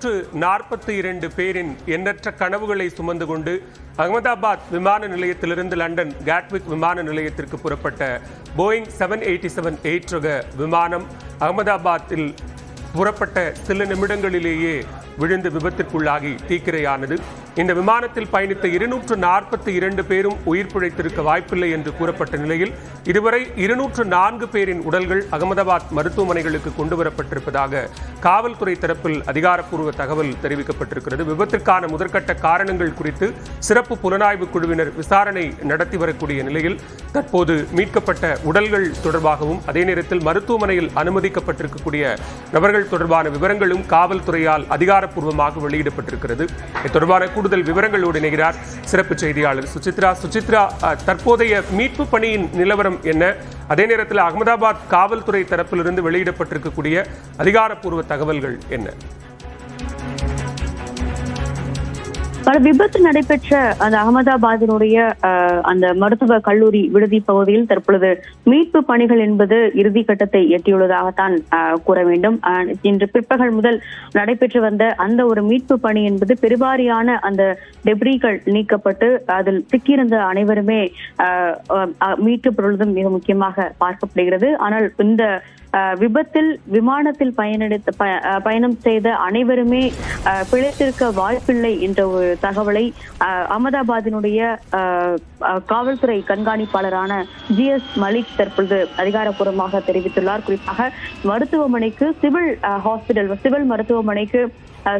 242 பேரின் எண்ணற்ற கனவுகளை சுமந்து கொண்டு அகமதாபாத் விமான நிலையத்திலிருந்து லண்டன் கேட்விக் விமான நிலையத்திற்கு புறப்பட்ட போயிங் 787-8 ரக விமானம் அகமதாபாத்தில் புறப்பட்ட சில நிமிடங்களிலேயே விழுந்து விபத்திற்குள்ளாகி தீக்கிரையானது. இந்த விமானத்தில் பயணித்த 242 பேரும் உயிர் பிழைத்திருக்க வாய்ப்பில்லை என்று கூறப்பட்ட நிலையில் இதுவரை 204 பேரின் உடல்கள் அகமதாபாத் மருத்துவமனைகளுக்கு கொண்டுவரப்பட்டிருப்பதாக காவல்துறை தரப்பில் அதிகாரப்பூர்வ தகவல் தெரிவிக்கப்பட்டிருக்கிறது. விபத்திற்கான முதற்கட்ட காரணங்கள் குறித்து சிறப்பு புலனாய்வு குழுவினர் விசாரணை நடத்தி வரக்கூடிய நிலையில் தற்போது மீட்கப்பட்ட உடல்கள் தொடர்பாகவும் அதே நேரத்தில் மருத்துவமனையில் அனுமதிக்கப்பட்டிருக்கக்கூடிய நபர்கள் தொடர்பான விவரங்களும் காவல்துறையால் அதிகாரப்பூர்வமாக வெளியிடப்பட்டிருக்கிறது. இது தொடர்பான கூடுதல் விவரங்களோடு இணைகிறார் சிறப்பு செய்தியாளர் சுசித்ரா. சுசித்ரா, தற்போதைய மீட்பு பணியின் நிலவரம் என்ன? அதே நேரத்தில் அகமதாபாத் காவல்துறை தரப்பிலிருந்து வெளியிடப்பட்டிருக்கக்கூடிய அதிகாரப்பூர்வ தகவல்கள் என்ன? பல விபத்து நடைபெற்ற அந்த அகமதாபாத்தினுடைய அந்த மருத்துவ கல்லூரி விடுதி பகுதியில் தற்பொழுது மீட்பு பணிகள் என்பது இறுதி கட்டத்தை எட்டியுள்ளதாகத்தான் கூற வேண்டும். இன்று பிற்பகல் முதல் நடைபெற்று வந்த அந்த ஒரு மீட்பு பணி என்பது பெருவாரியான அந்த டெப்ரிகள் நீக்கப்பட்டு அதில் சிக்கியிருந்த அனைவருமே மீட்கப்படுவதும் மிக முக்கியமாக பார்க்கப்படுகிறது. ஆனால் இந்த விபத்தில் விமானத்தில் பயணம் செய்த அனைவருமே பிழைத்திருக்க வாய்ப்பில்லை என்ற ஒரு தகவலை அகமதாபாத்தினுடைய காவல்துறை கண்காணிப்பாளரான GS மலிக் தற்பொழுது அதிகாரப்பூர்வமாக தெரிவித்துள்ளார். குறிப்பாக மருத்துவமனைக்கு சிவில் மருத்துவமனைக்கு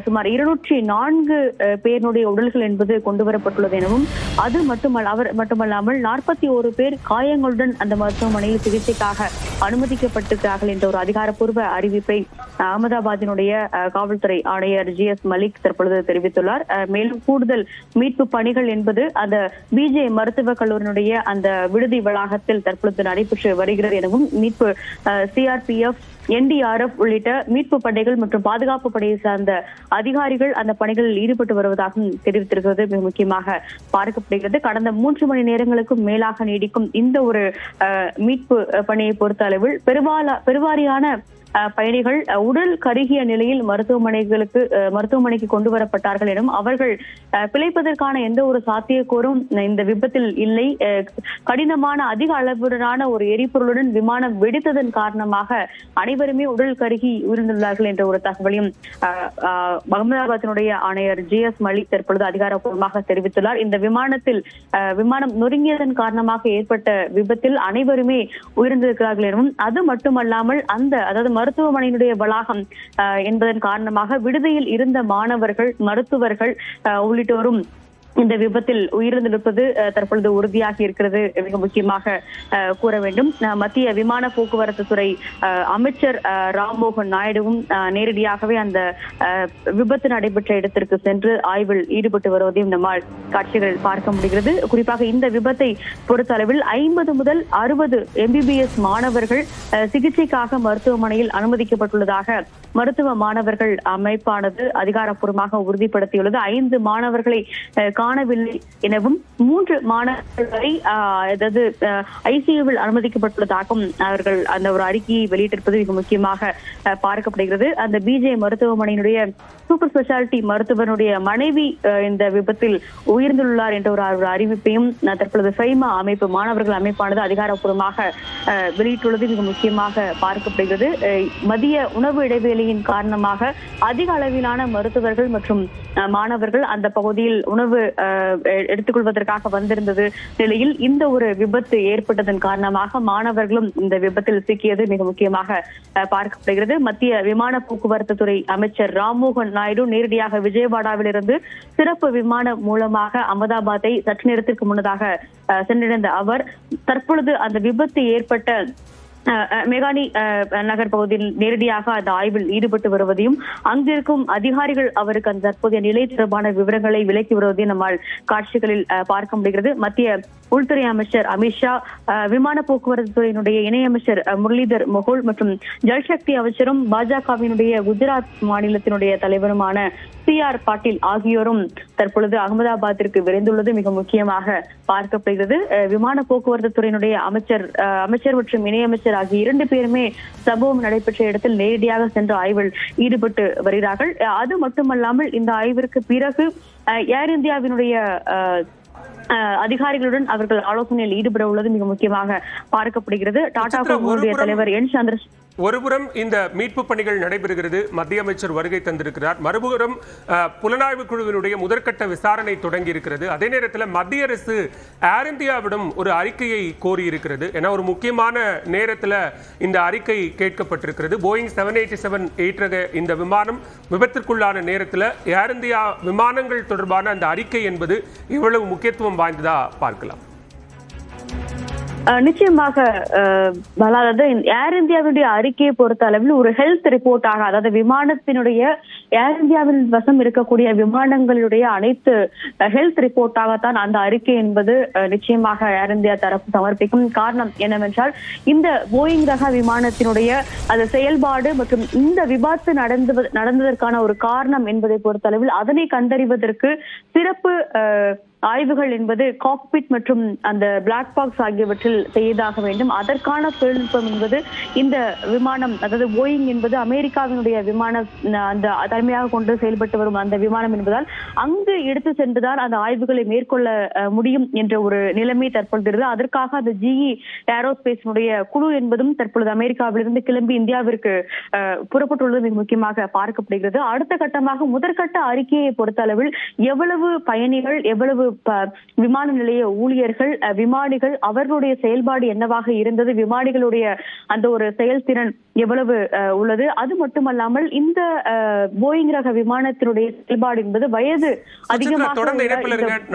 சுமார் 204 பேருடைய உடல்கள் என்பது கொண்டுவரப்பட்டுள்ளது எனவும் அது மட்டுமல்லாமல் 41 பேர் காயங்களுடன் அந்த மருத்துவமனையில் சிகிச்சைக்காக அனுமதிக்கப்பட்டிருக்கிறார்கள் என்ற ஒரு அதிகாரப்பூர்வ அறிவிப்பை அகமதாபாத்தினுடைய காவல்துறை ஆணையர் GS மலிக் தற்பொழுது தெரிவித்துள்ளார். மேலும் கூடுதல் மீட்பு பணிகள் என்பது அந்த BJ மருத்துவக் கல்லூரியினுடைய அந்த விடுதி வளாகத்தில் தற்பொழுது நடைபெற்று வருகிறது எனவும் மீட்பு CRPF NDRF உள்ளிட்ட மீட்பு படைகள் மற்றும் பாதுகாப்பு படையை சார்ந்த அதிகாரிகள் அந்த பணிகளில் ஈடுபட்டு வருவதாகவும் தெரிவித்திருக்கிறது. மிக முக்கியமாக பார்க்கப்படுகிறது. கடந்த 3 மணி நேரங்களுக்கும் மேலாக நீடிக்கும் இந்த ஒரு மீட்பு பணியை பொறுத்த அளவில் பெருவாரியான பயணிகள் உடல் கருகிய நிலையில் மருத்துவமனைக்கு கொண்டு வரப்பட்டார்கள் எனும் அவர்கள் பிழைப்பதற்கான எந்த ஒரு சாத்தியக்கூறும் இந்த விபத்தில் இல்லை. கடினமான அதிக அளவுடனான ஒரு எரிபொருளுடன் விமானம் வெடித்ததன் காரணமாக அனைவருமே உடல் கருகி உயிரிழந்துள்ளார்கள் என்ற ஒரு தகவலையும் அகமதாபாத்தினுடைய ஆணையர் GS மலிக் தற்பொழுது அதிகாரப்பூர்வமாக தெரிவித்துள்ளார். இந்த விமானம் நொறுங்கியதன் காரணமாக ஏற்பட்ட விபத்தில் அனைவருமே உயிரிழந்திருக்கிறார்கள் எனவும் அது மட்டுமல்லாமல் அதாவது மருத்துவமனையினுடைய வளாகம் என்பதன் காரணமாக விடுதியில் இருந்த மாணவர்கள் மருத்துவர்கள் உள்ளிட்டோரும் இந்த விபத்தில் உயிரிழந்திருப்பது தற்பொழுது உறுதியாகி இருக்கிறது. மிக முக்கியமாக கூற வேண்டும். மத்திய விமான போக்குவரத்து துறை அமைச்சர் ராம்மோகன் நாயுடுவும் நேரடியாகவே அந்த விபத்து நடைபெற்ற இடத்திற்கு சென்று ஆய்வில் ஈடுபட்டு வருவதையும் நம்மால் காட்சிகள் பார்க்க முடிகிறது. குறிப்பாக இந்த விபத்தை பொறுத்தளவில் 50 முதல் 60 MBBS மாணவர்கள் சிகிச்சைக்காக மருத்துவமனையில் அனுமதிக்கப்பட்டுள்ளதாக மருத்துவ மாணவர்கள் அமைப்பானது அதிகாரப்பூர்வமாக உறுதிப்படுத்தியுள்ளது. 5 மாணவர்களை காணவில்லை எனவும் 3 மாணவர்களை அதாவது ICUவில் அனுமதிக்கப்பட்டுள்ளதாகவும் அவர்கள் அந்த ஒரு அறிக்கையை வெளியிட்டிருப்பது மிக முக்கியமாக பார்க்கப்படுகிறது. அந்த BJ மருத்துவமனையினுடைய சூப்பர் ஸ்பெஷாலிட்டி மருத்துவனுடைய மனைவி இந்த விபத்தில் உயிர்ந்துள்ளார் என்ற ஒரு அறிவிப்பையும் தற்பொழுது FEMA அமைப்பு மாணவர்கள் அமைப்பானது அதிகாரப்பூர்வமாக வெளியிட்டுள்ளது மிக முக்கியமாக பார்க்கப்படுகிறது. மதிய உணவு இடைவேளையின் காரணமாக அதிக அளவிலான மருத்துவர்கள் மற்றும் மாணவர்கள் அந்த பகுதியில் உணவு எடுத்துக்கொள்வதற்காக வந்திருந்தது நிலையில் இந்த ஒரு விபத்து ஏற்பட்டதன் காரணமாக மாணவர்களும் இந்த விபத்தில் சிக்கியது மிக முக்கியமாக பார்க்கப்படுகிறது. மத்திய விமான போக்குவரத்து துறை அமைச்சர் ராம்மோகன் நாயுடு நேரடியாக விஜயவாடாவிலிருந்து சிறப்பு விமானம் மூலமாக அகமதாபாத்தை சற்று நேரத்திற்கு முன்னதாக சென்றடைந்த அவர் தற்பொழுது அந்த விபத்து ஏற்பட்ட மெகானி நகர் பகுதியில் நேரடியாக அந்த ஆய்வில் ஈடுபட்டு வருவதையும் அங்கிருக்கும் அதிகாரிகள் அவருக்கு அந்த தற்போதைய நிலை தொடர்பான விவரங்களை விலக்கி வருவதையும் நம்மால் காட்சிகளில் பார்க்க முடிகிறது. மத்திய உள்துறை அமைச்சர் அமித்ஷா, விமான போக்குவரத்து துறையினுடைய இணையமைச்சர் முரளிதர் மொஹோல் மற்றும் ஜல்சக்தி அமைச்சரும் பாஜகவினுடைய குஜராத் மாநிலத்தினுடைய தலைவருமான CR பாட்டீல் ஆகியோரும் தற்பொழுது அகமதாபாத்திற்கு விரைந்துள்ளது மிக முக்கியமாக பார்க்கப்படுகிறது. விமான போக்குவரத்து துறையினுடைய அமைச்சர் மற்றும் இணையமைச்சர் அமைச்சர் ஆகிய 2 பேருமே சம்பவம் நடைபெற்ற இடத்தில் நேரடியாக சென்று ஆய்வில் ஈடுபட்டு வருகிறார்கள். அது மட்டுமல்லாமல் இந்த ஆய்விற்கு பிறகு ஏர் இந்தியாவினுடைய அதிகாரிகளுடன் அவர்கள் ஆலோசனையில் ஈடுபட உள்ளது மிக முக்கியமாக பார்க்கப்படுகிறது. டாடா குழுமத்தினுடைய தலைவர் என் சந்திரசேகர் ஒருபுறம் இந்த மீட்பு பணிகள் நடைபெறுகிறது, மத்திய அமைச்சர் வருகை தந்திருக்கிறார். மறுபுறம் புலனாய்வு குழுவினுடைய முதற்கட்ட விசாரணை தொடங்கி இருக்கிறது. அதே நேரத்தில் மத்திய அரசு ஏர் இந்தியாவிடம் ஒரு அறிக்கையை கோரியிருக்கிறது. ஏன்னா ஒரு முக்கியமான நேரத்தில் இந்த அறிக்கை கேட்கப்பட்டிருக்கிறது. போயிங் 787-8 ரக இந்த விமானம் விபத்திற்குள்ளான நேரத்தில் ஏர் இந்தியா விமானங்கள் தொடர்பான அந்த அறிக்கை என்பது இவ்வளவு முக்கியத்துவம் வாய்ந்ததா பார்க்கலாம். நிச்சயமாக அதாவது ஏர் இந்தியாவுடைய அறிக்கையை பொறுத்த அளவில் ஒரு ஹெல்த் ரிப்போர்ட்டாக, அதாவது விமானத்தினுடைய ஏர் இந்தியாவின் வசம் இருக்கக்கூடிய விமானங்களுடைய அனைத்து ஹெல்த் ரிப்போர்ட்டாகத்தான் அந்த அறிக்கை என்பது நிச்சயமாக ஏர் இந்தியா தரப்பு சமர்ப்பிக்கும். காரணம் என்னவென்றால் இந்த போயிங் ரக விமானத்தினுடைய அது செயல்பாடு மற்றும் இந்த விபத்து நடந்ததற்கான ஒரு காரணம் என்பதை பொறுத்த அளவில் அதனை கண்டறிவதற்கு சிறப்பு ஆய்வுகள் என்பது காக்பிட் மற்றும் அந்த பிளாக் பாக்ஸ் ஆகியவற்றில் செய்தாக வேண்டும். அதற்கான தொழில்நுட்பம் என்பது இந்த விமானம், அதாவது போயிங் என்பது அமெரிக்காவினுடைய விமான அந்த தலைமையாக கொண்டு செயல்பட்டு வரும் அந்த விமானம் என்பதால் அங்கு எடுத்து சென்றுதான் அந்த ஆய்வுகளை மேற்கொள்ள முடியும் என்ற ஒரு நிலைமை தற்பொழுது. அதற்காக அந்த GE ஏரோஸ்பேஸினுடைய குழு என்பதும் தற்பொழுது அமெரிக்காவிலிருந்து கிளம்பி இந்தியாவிற்கு புறப்பட்டுள்ளது மிக முக்கியமாக பார்க்கப்படுகிறது. அடுத்த கட்டமாக முதற்கட்ட அறிக்கையை பொறுத்த அளவில் எவ்வளவு பயணிகள், எவ்வளவு விமான நிலைய ஊழியர்கள், விமானிகள், அவர்களுடைய செயல்பாடு என்னவாக இருந்தது, விமானிகளுடைய அந்த ஒரு செயல்திறன் எவ்வளவு உள்ளது, அது மட்டுமல்லாமல் இந்த போயிங் ரக விமானத்தினுடைய செயல்பாடு என்பது வயது அதிகமாக